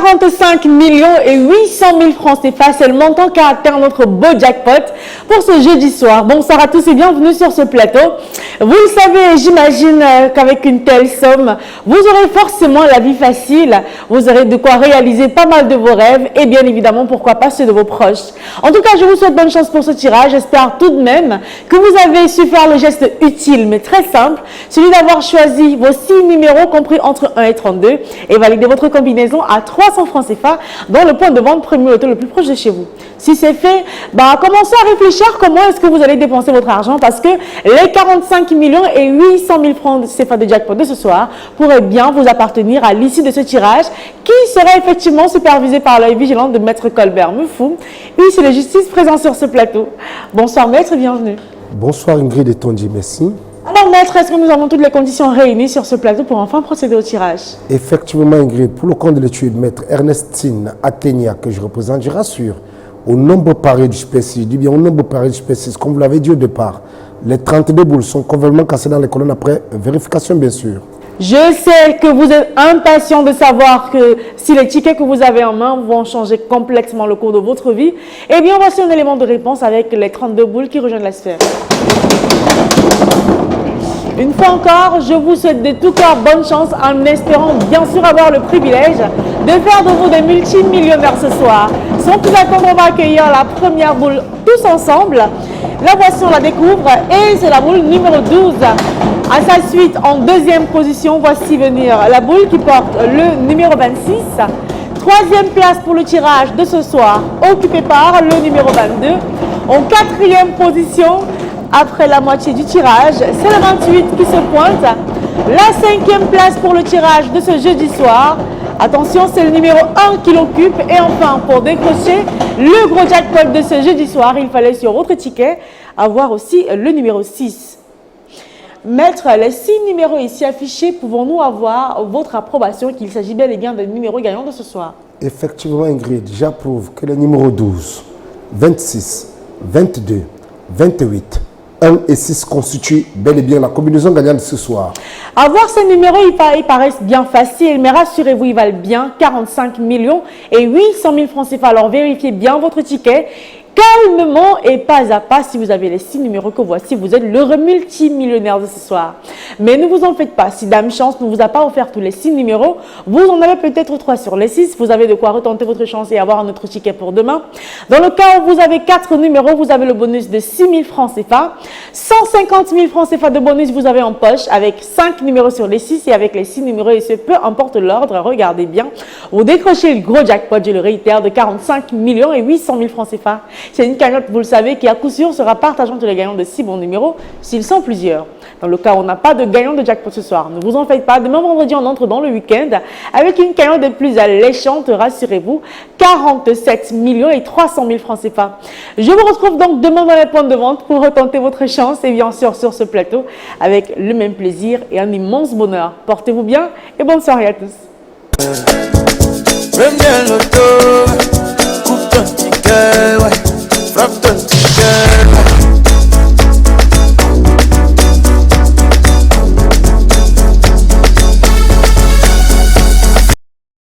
45 millions et 800 000 francs CFA, c'est le montant qu'a atteint notre beau jackpot pour ce jeudi soir. Bonsoir à tous et bienvenue sur ce plateau. Vous le savez, j'imagine qu'avec une telle somme, vous aurez forcément la vie facile. Vous aurez de quoi réaliser pas mal de vos rêves et bien évidemment, pourquoi pas ceux de vos proches. En tout cas, je vous souhaite bonne chance pour ce tirage. J'espère tout de même que vous avez su faire le geste utile mais très simple, celui d'avoir choisi vos 6 numéros compris entre 1 et 32 et valider votre combinaison à 300 francs CFA dans le point de vente Premier Auto le plus proche de chez vous. Si c'est fait, commencez à réfléchir comment est-ce que vous allez dépenser votre argent parce que les 45 millions et 800 000 francs CFA de jackpot de ce soir pourraient bien vous appartenir à l'issue de ce tirage qui sera effectivement supervisé par l'œil vigilant de Maître Colbert Mufou, huissier de justice présent sur ce plateau. Bonsoir Maître, bienvenue. Bonsoir Ingrid et Tondi, merci. Alors Maître, est-ce que nous avons toutes les conditions réunies sur ce plateau pour enfin procéder au tirage? Effectivement Ingrid, pour le compte de l'étude Maître Ernestine Athénia que je représente, je rassure, au nombre paré du spécifique, je dis bien au nombre paré du spécifique, comme vous l'avez dit au départ, les 32 boules sont complètement cassées dans les colonnes après vérification bien sûr. Je sais que vous êtes impatient de savoir que si les tickets que vous avez en main vont changer complètement le cours de votre vie, eh bien voici un élément de réponse avec les 32 boules qui rejoignent la sphère. Une fois encore, je vous souhaite de tout cœur bonne chance en espérant bien sûr avoir le privilège de faire de vous des multimillionnaires ce soir. Sans plus attendre, on va accueillir la première boule tous ensemble. La voici, on la découvre et c'est la boule numéro 12. À sa suite, en deuxième position, voici venir la boule qui porte le numéro 26. Troisième place pour le tirage de ce soir, occupé par le numéro 22. En quatrième position, après la moitié du tirage, c'est le 28 qui se pointe. La cinquième place pour le tirage de ce jeudi soir. Attention, c'est le numéro 1 qui l'occupe. Et enfin, pour décrocher le gros jackpot de ce jeudi soir, il fallait sur votre ticket avoir aussi le numéro 6. Maître, les 6 numéros ici affichés, pouvons-nous avoir votre approbation qu'il s'agit bel et bien des numéros gagnants de ce soir? Effectivement Ingrid, j'approuve que les numéros 12, 26, 22, 28, 1 et 6 constituent bel et bien la combinaison gagnante de ce soir. Avoir ces numéros, ils paraissent bien faciles, mais rassurez-vous, ils valent bien 45 millions et 800 000 francs CFA. Alors vérifiez bien votre ticket calmement et pas à pas. Si vous avez les 6 numéros que voici, vous êtes l'heureux multimillionnaire de ce soir. Mais ne vous en faites pas, si Dame Chance ne vous a pas offert tous les 6 numéros, vous en avez peut-être 3 sur les 6. Vous avez de quoi retenter votre chance et avoir un autre ticket pour demain. Dans le cas où vous avez 4 numéros, vous avez le bonus de 6 000 francs CFA. 150 000 francs CFA de bonus vous avez en poche avec 5 numéros sur les 6 et avec les 6 numéros et ce peu importe l'ordre, regardez bien. Vous décrochez le gros jackpot, je le réitère, de 45 millions et 800 000 francs CFA. C'est une cagnotte, vous le savez, qui à coup sûr sera partageante les gagnants de 6 bons numéros s'ils sont plusieurs. Dans le cas où on n'a pas de gagnant de jackpot ce soir, ne vous en faites pas. Demain vendredi, on entre dans le week-end avec une cagnotte de plus alléchante, rassurez-vous, 47 millions et 300 000 francs CFA. Je vous retrouve donc demain dans les points de vente pour retenter votre chance et bien sûr sur ce plateau avec le même plaisir et un immense bonheur. Portez-vous bien et bonne soirée à tous.